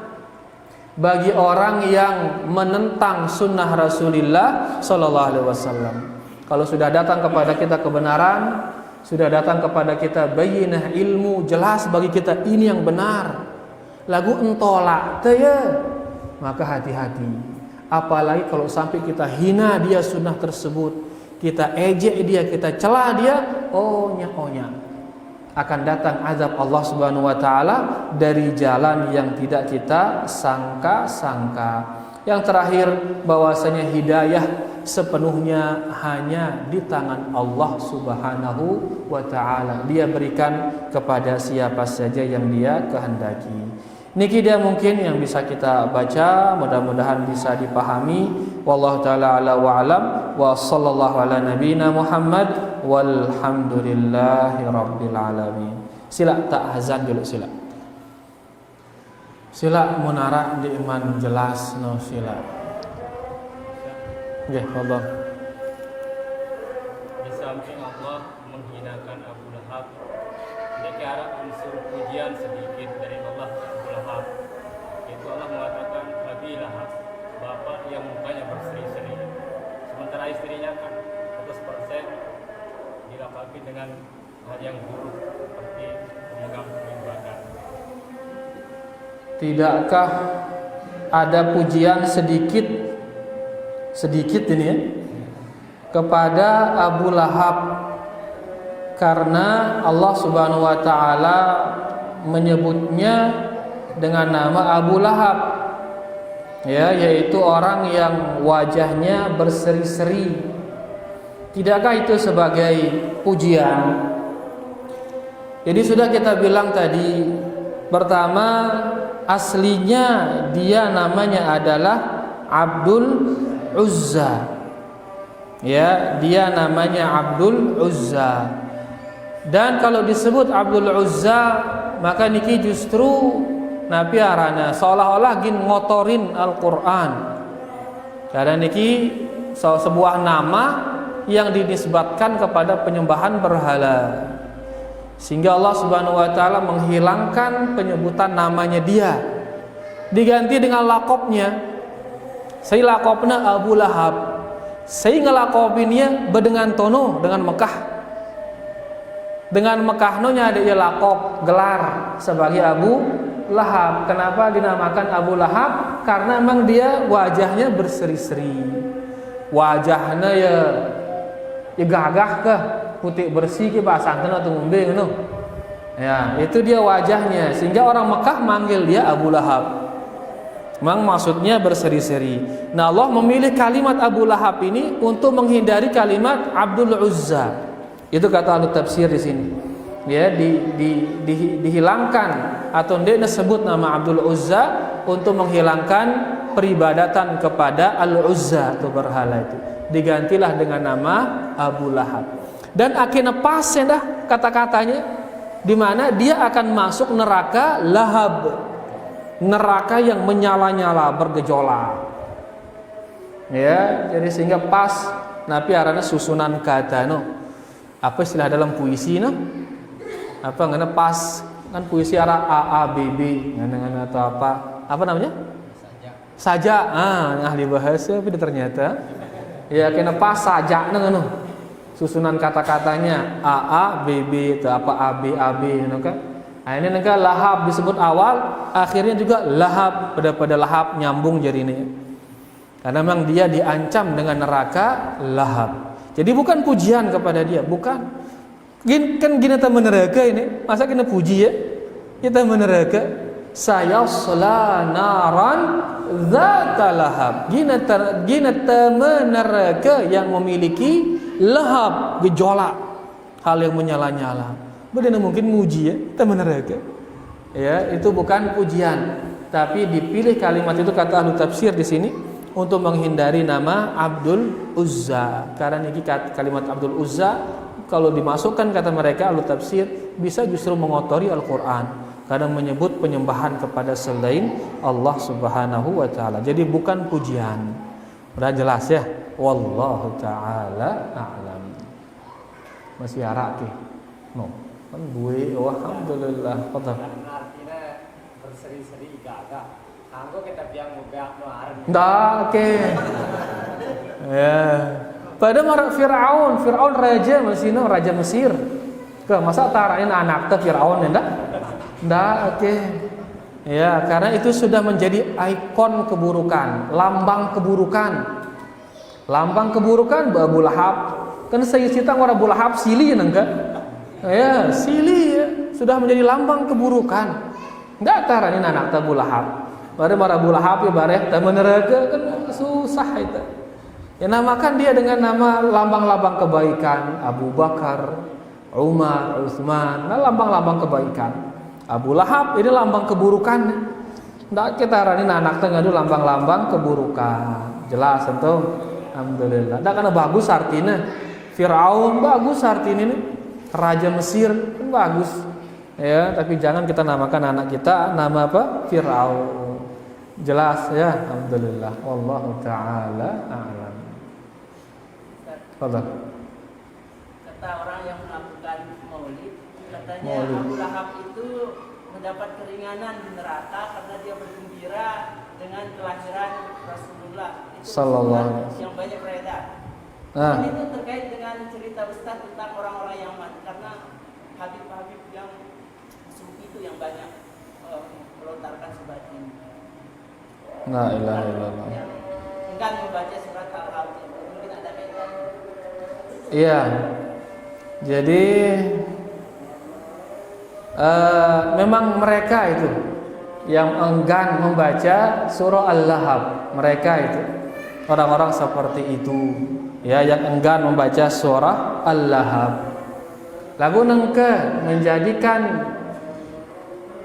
bagi orang yang menentang sunnah Rasulullah sallallahu alaihi wasallam. Kalau sudah datang kepada kita kebenaran, sudah datang kepada kita bayyinah ilmu, jelas bagi kita ini yang benar, lagu entolak teh ya, maka hati-hati. Apalagi kalau sampai kita hina dia sunnah tersebut, kita ejek dia, kita celah dia, ohnya akan datang azab Allah Subhanahu wa taala dari jalan yang tidak kita sangka-sangka. Yang terakhir, bahwasanya hidayah sepenuhnya hanya di tangan Allah Subhanahu wa taala. Dia berikan kepada siapa saja yang Dia kehendaki. Niki dia mungkin yang bisa kita baca, mudah-mudahan bisa dipahami. Wallahu taala ala wa alam wa sallallahu ala nabiyina Muhammad walhamdulillahi rabbil alamin. Sila tak azan dulu sila. Sila munara di iman jelas no sila. Nggih, fadhal.
Di samping Allah menghinakan Abu Lahab, dia ada unsur pujian sedikit dari Allah Abu Lahab. Itu Allah mengatakan istrinya kan 100% dilengkapi dengan hal yang buruk seperti memegang peribadatan.
Tidakkah ada pujian sedikit ini ya kepada Abu Lahab, karena Allah Subhanahu wa taala menyebutnya dengan nama Abu Lahab, ya, yaitu orang yang wajahnya berseri-seri. Tidakkah itu sebagai pujian? Jadi sudah kita bilang tadi, pertama aslinya dia namanya adalah Abdul Uzza. Ya, dia namanya Abdul Uzza. Dan kalau disebut Abdul Uzza, maka niki justru nabi arana seolah-olah gin ngotorin Al-Qur'an. Karena niki sebuah nama yang dinisbatkan kepada penyembahan berhala. Sehingga Allah Subhanahu wa taala menghilangkan penyebutan namanya dia. Diganti dengan lakopnya. Saya lakopna Abu Lahab. Saya ngelakopinnya bedengan tono dengan Mekah. Dengan Mekah nonya ada ia lakop gelar sebagai Abu Lahab. Kenapa dinamakan Abu Lahab? Karena memang dia wajahnya berseri-seri. Wajahnya ya gagah ke putih bersih ke bahasa antena atau ngombe ngono. Ya, itu dia wajahnya. Sehingga orang Mekah manggil dia Abu Lahab. Memang maksudnya berseri-seri. Nah, Allah memilih kalimat Abu Lahab ini untuk menghindari kalimat Abdul Uzza. Itu kata ahli tafsir di sini. Ya, dihilangkan atau dia disebut nama Abdul Uzza untuk menghilangkan peribadatan kepada Al-Uzza atau berhala itu. Digantilah dengan nama Abu Lahab. Dan akhirnya pas ya dah kata-katanya, di mana dia akan masuk neraka lahab. Neraka yang menyala-nyala, bergejolak. Ya, jadi sehingga pas nabi arana susunan kata no. Apa istilah dalam puisi no? Apa ngana pas kan puisi arah A B B ngana atau apa? Apa namanya? Saja. Ahli bahasa tapi ternyata ya kena pas saja no. Susunan kata-katanya A B B atau apa A B no kan? Nah, ini negara lahab disebut awal, akhirnya juga lahab pada lahab nyambung jadi ini. Karena memang dia diancam dengan neraka lahab. Jadi bukan pujian kepada dia, bukan. Kan gini kita meneraka ini, masa kita puji ya? Kita meneraka. Sayasla naran zata lahab. Gina meneraka yang memiliki lahab, gejolak, hal yang menyala-nyala. Bagaimana mungkin muji ya, teman neraka. Ya, itu bukan pujian, tapi dipilih kalimat itu kata ahli tafsir di sini untuk menghindari nama Abdul Uzza. Karena ini kalimat Abdul Uzza kalau dimasukkan kata mereka ahli tafsir bisa justru mengotori Al-Qur'an karena menyebut penyembahan kepada selain Allah Subhanahu wa taala. Jadi bukan pujian. Udah jelas ya? Wallahu taala a'lam. Masih arak ke? No. Kan gue, alhamdulillah. Fadhal.
Artinya berseri-seri gagah. Anggo kita biang mubeak no arep.
Ndak ke. Ya. Pada Firaun raja Mesir, raja Mesir. Ke masa tarain anak teh Firaun ndak? Ndak ke. Ya, karena itu sudah menjadi ikon keburukan, lambang keburukan. Lambang keburukan Abu Lahab. Kan saya cerita orang Abu Lahab sili nengka. Ya, sili ya. Sudah menjadi lambang keburukan. Enggak taranin anak Abu Lahab. Bare Abu Lahab ya bare teh neraka kan susah itu. Ya namakan dia dengan nama lambang-lambang kebaikan, Abu Bakar, Umar, Utsman, nah lambang-lambang kebaikan. Abu Lahab ini lambang keburukan. Enggak kita taranin anak teh ngadu lambang-lambang keburukan. Jelas entum? Alhamdulillah. Enggak karena bagus artinya. Firaun bagus artinya ini. Raja Mesir kan bagus ya, tapi jangan kita namakan anak kita nama apa? Firaun. Jelas ya, alhamdulillah. Wallahu taala a'lam. Fadhal.
Kata orang yang melakukan maulid, katanya
Maulid.
Abu Lahab itu mendapat keringanan di neraka karena dia bergembira dengan kelahiran Rasulullah. Itu
Sallallahu alaihi
yang banyak beredar.
Nah.
Dan itu terkait dengan cerita Ustaz tentang orang-orang yang mati, karena Habib-habib yang sufi itu yang banyak melontarkan sebat ini.
La ilaha illallah.
Yang enggan membaca surat Al-Hamd, mungkin ada kaitan.
Iya. Jadi memang mereka itu yang enggan membaca surah Al-Lahab. Mereka itu orang-orang seperti itu, ya, yang enggan membaca surah Al-Lahab. Lagu nengke menjadikan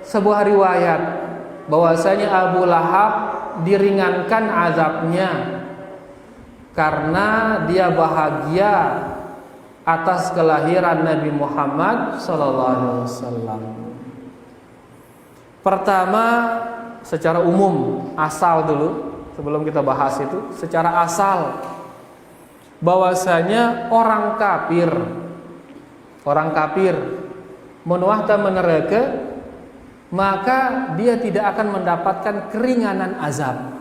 sebuah riwayat bahwasanya Abu Lahab diringankan azabnya karena dia bahagia atas kelahiran Nabi Muhammad SAW. Pertama, secara umum, asal dulu sebelum kita bahas itu, secara asal bahwasanya orang kafir menuahta meneraka, maka dia tidak akan mendapatkan keringanan azab.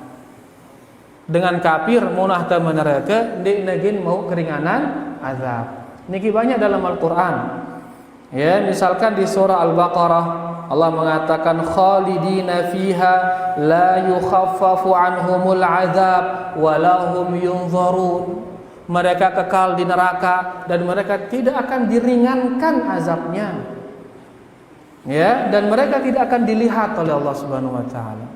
Dengan kafir menuahta meneraka, dia negin mau keringanan azab. Niki banyak dalam Al-Quran. Ya, misalkan di surah Al-Baqarah Allah mengatakan khalidina fiha la yukhaffafu anhumul azab wa lahum yunzarun. Mereka kekal di neraka dan mereka tidak akan diringankan azabnya. Ya, dan mereka tidak akan dilihat oleh Allah Subhanahu wa taala.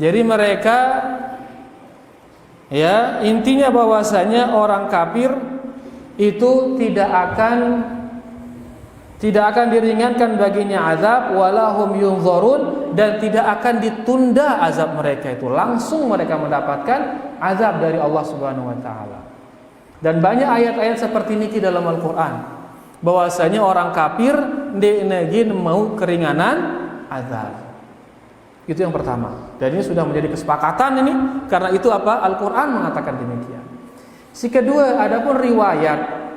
Jadi mereka, ya, intinya bahwasanya orang kafir itu tidak akan diringankan baginya azab, walahum yunzarun, dan tidak akan ditunda azab mereka itu, langsung mereka mendapatkan azab dari Allah Subhanahu wa taala. Dan banyak ayat-ayat seperti ini dalam Al-Qur'an bahwasanya orang kafir negin mau keringanan azab. Itu yang pertama. Dan ini sudah menjadi kesepakatan ini, karena itu apa? Al-Qur'an mengatakan demikian. Si kedua, adapun riwayat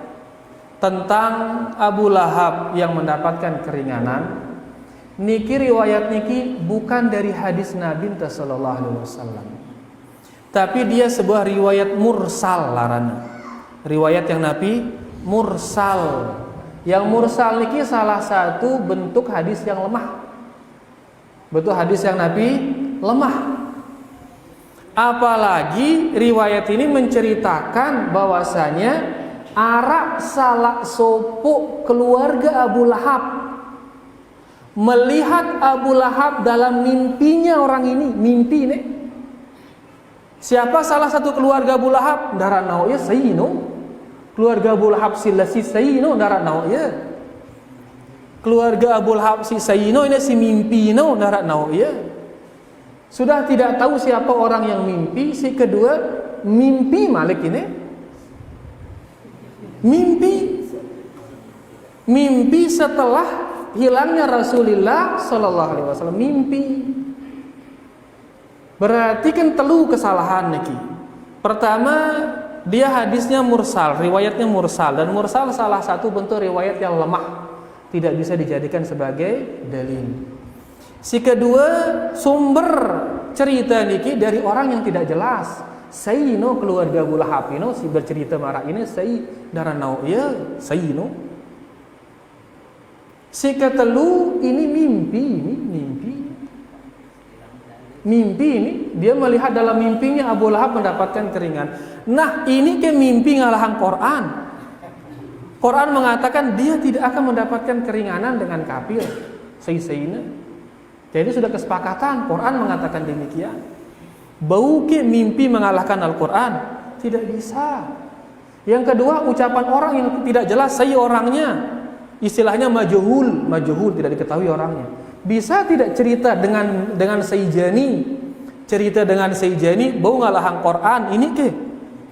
tentang Abu Lahab yang mendapatkan keringanan, niki riwayat niki bukan dari hadis Nabi sallallahu alaihi wasallam. Tapi dia sebuah riwayat mursal larana. Riwayat yang Nabi mursal. Yang mursal niki salah satu bentuk hadis yang lemah. Bentuk hadis yang Nabi lemah. Apalagi riwayat ini menceritakan bahwasanya arak salak sopo keluarga Abu Lahab melihat Abu Lahab dalam mimpinya orang ini. Mimpi ini siapa salah satu keluarga Abu Lahab? Darah nau ya Sayyino. Keluarga Abu Lahab silasi Sayyino darah nau ya. Keluarga Abu Lahab si Sayyino ini si mimpi no darah nau ya. Sudah tidak tahu siapa orang yang mimpi. Si kedua, mimpi Malik ini. Mimpi setelah hilangnya Rasulullah sallallahu alaihi wasallam. Mimpi. Berarti kan telu kesalahan niki. Pertama, dia hadisnya mursal, riwayatnya mursal, dan mursal salah satu bentuk riwayat yang lemah, tidak bisa dijadikan sebagai dalil. Si kedua, sumber cerita niki dari orang yang tidak jelas. Sayyino keluarga Abu Lahab ini si bercerita marah ini Sayy darah nau ya Sayyino. Si ketelu ini mimpi ini dia melihat dalam mimpinya Abu Lahab mendapatkan keringan. Nah, ini ke mimpi ngalahan Quran. Quran mengatakan dia tidak akan mendapatkan keringanan dengan kafir. Sayyina. Jadi sudah kesepakatan, Quran mengatakan demikian. Bau ke mimpi mengalahkan Al-Quran? Tidak bisa. Yang kedua, ucapan orang yang tidak jelas Sayy orangnya, istilahnya majhul tidak diketahui orangnya. Bisa tidak cerita dengan Sayyjani? Cerita dengan Sayyjani bau ngalahan Quran ini ke?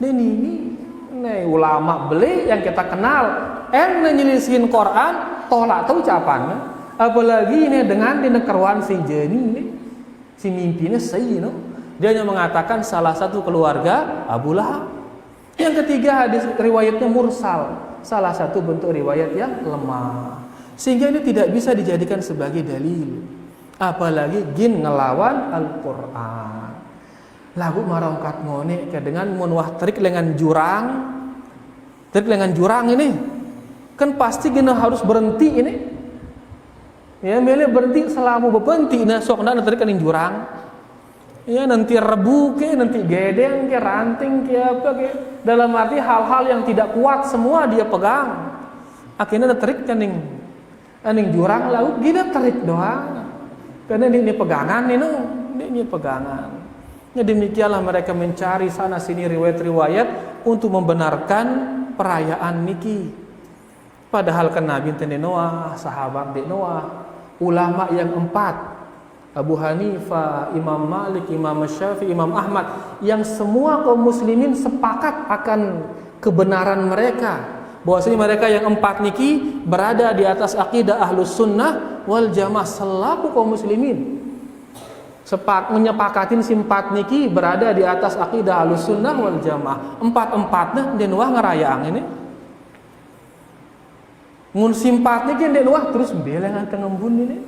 Ini ulama beli yang kita kenal, nyelisihin Quran, tolak tahu ucapannya. Apalagi ini dengan dinekerwan si Jani ini, si mimpinya Sayyino, dia hanya mengatakan salah satu keluarga Abu Lahab. Yang ketiga, hadis riwayatnya mursal, salah satu bentuk riwayat yang lemah, sehingga ini tidak bisa dijadikan sebagai dalil. Apalagi ngelawan Al-Quran. lagu marongkat ngone ke dengan mun wah trik lengan jurang. Trik lengan jurang ini kan pasti gina harus berhenti ini. Ya, mele berhenti selama berhenti nah sok ndak trik kan jurang. Ya, nanti rebu ke, nanti gedeng ke, ranting ke apa ke. Dalam arti hal-hal yang tidak kuat semua dia pegang. Akhirnya trik kan ning jurang laut gina trik doang. Karena ini pegangan ini pegangan. Ya, demikianlah mereka mencari sana sini riwayat-riwayat untuk membenarkan perayaan niki. Padahal kan Nabi tene Noah, sahabat di Noah, ulama yang 4, Abu Hanifah, Imam Malik, Imam Syafi'i, Imam Ahmad, yang semua kaum muslimin sepakat akan kebenaran mereka. Bahwasanya mereka yang 4 niki berada di atas akidah Ahlus Sunnah wal Jamaah selaku kaum muslimin. Menyepakatin simpat niki berada di atas akidah Ahlus Sunnah wal Jamaah. 4-4 den wah ngarayaang ini. Mun simpat niki den wah terus belengan tengembun ini.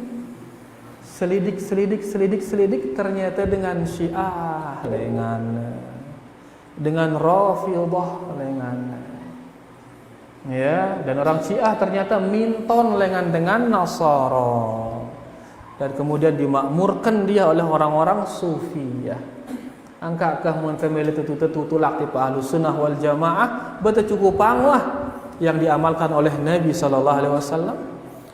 Selidik ternyata dengan Syiah dengan Rafidhah ya, dan orang Syiah ternyata minton dengan Nasara. Dan kemudian dimakmurkan dia oleh orang-orang sufi ya. Angkakah mun family tetu tulak di Ahlus Sunnah wal Jamaah beta cukupang lah yang diamalkan oleh Nabi sallallahu alaihi wasallam,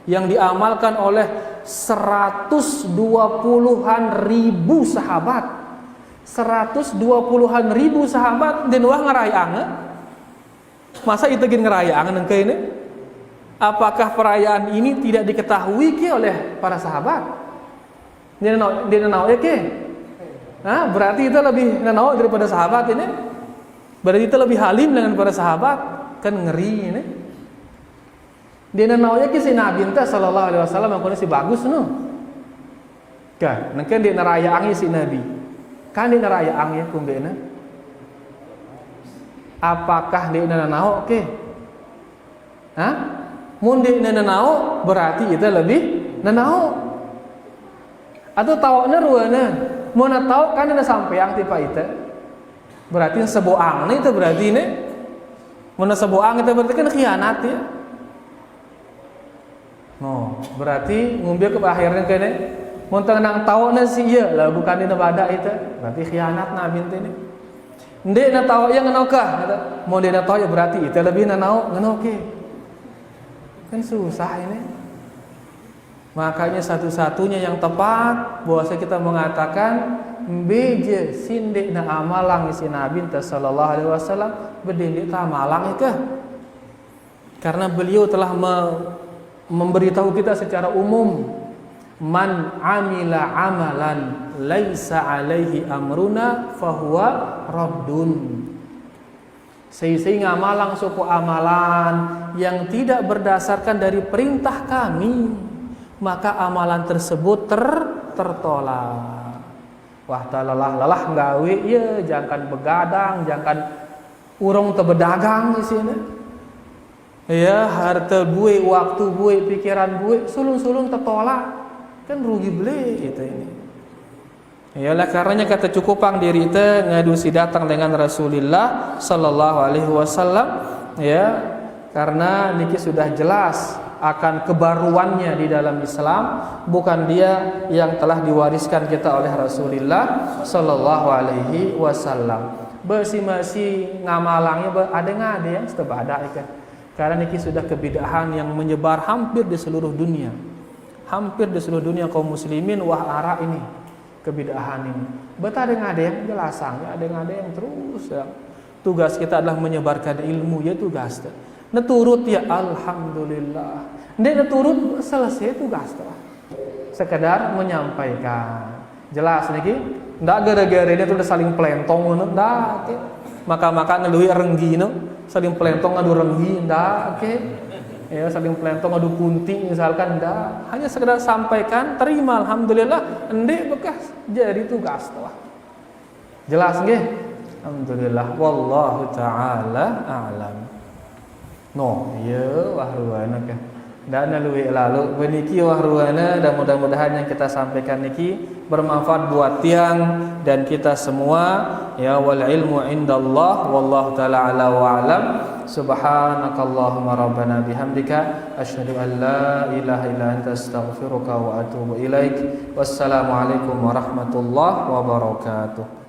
yang diamalkan oleh 120-an ribu sahabat. 120-an ribu sahabat dan wah ngarayang. Masa itu gin ngarayang nang ini? Apakah perayaan ini tidak diketahui ke oleh para sahabat? Dia nanau ke? Berarti itu lebih nanau daripada sahabat ini. Berarti itu lebih halim dengan para sahabat. Kan ngeri ini. Dia nanau ke si Nabi sallallahu alaihi wasallam yang kondisi bagus no. Kan, nangken dia narayaangi si Nabi. Kan dia narayaangi kumbena. Apakah dia nanau ke? Mun dia nanau berarti itu lebih nanau. Atau tawakna ruana. Mun tau kan ada sampeang tipa itu. Berarti seboang itu berarti ini. Mun seboang itu berarti kan khianat ya. No, berarti ngumbil ke akhirnya kene. Mun tenang tawakna si ieu lah bukan dina badak itu. Berarti khianat Nabi ini. Ndek na tahu yang ngenaukah? Mun dia tahu ya berarti itu lebih nanau ngenauke. Kan susah ini. Makanya satu-satunya yang tepat bahwa kita mengatakan beje sindek na amalang isi Nabi sallallahu alaihi wasallam bedendek ta malang ikah. Karena beliau telah memberitahu kita secara umum, man amila amalan laisa alaihi amruna fahuwa raddun. Sehingga amalan suku amalan yang tidak berdasarkan dari perintah kami, maka amalan tersebut tertolak. Wah lelah nggawe ya, jangan begadang, jangan urung teu bedagang di sini. Ya, harta buih, waktu buih, pikiran buih, sulung-sulung tertolak. Kan rugi beli itu ini. Yalah karenanya kata cukupang diri itu ngadusi datang dengan Rasulullah sallallahu alaihi wasallam ya, karena niki sudah jelas akan kebaruannya di dalam Islam, bukan dia yang telah diwariskan kita oleh Rasulullah sallallahu alaihi wasallam. Besi-besi ngamalangnya ada ngade yang setebada ikan. Karena niki sudah kebidahan yang menyebar hampir di seluruh dunia. Hampir di seluruh dunia kaum muslimin wah ara ini kebidahan ini. Beta ada yang jelasang, ada yang terus ya. Tugas kita adalah menyebarkan ilmu ya tugas. Neturut ya alhamdulillah. Ndek neturut selesai tugas tuh. Sekedar menyampaikan. Jelas niki? Ndak gara-gara ini tuh udah saling pelentong ngono ndak. Maka ngeluhi renggi no, saling pelentong ngadu renggi ndak oke. Ya saling pelentong adu kunti misalkan ndak, hanya sekedar sampaikan, terima alhamdulillah, endek bekas jadi tugas tuh. Jelas nggih? Alhamdulillah wallahu taala a'lam. No, ya wahruana kan. Dan lalu beniki wahruana dan mudah-mudahan yang kita sampaikan niki bermanfaat buat tiang dan kita semua. Ya, wal ilmu indallah wallahu taala ala wa alam. Subhanakallahumma rabbana bihamdika asyhadu an la ilaha illa anta astaghfiruka wa atubu ilaik. Wassalamualaikum warahmatullahi wabarakatuh.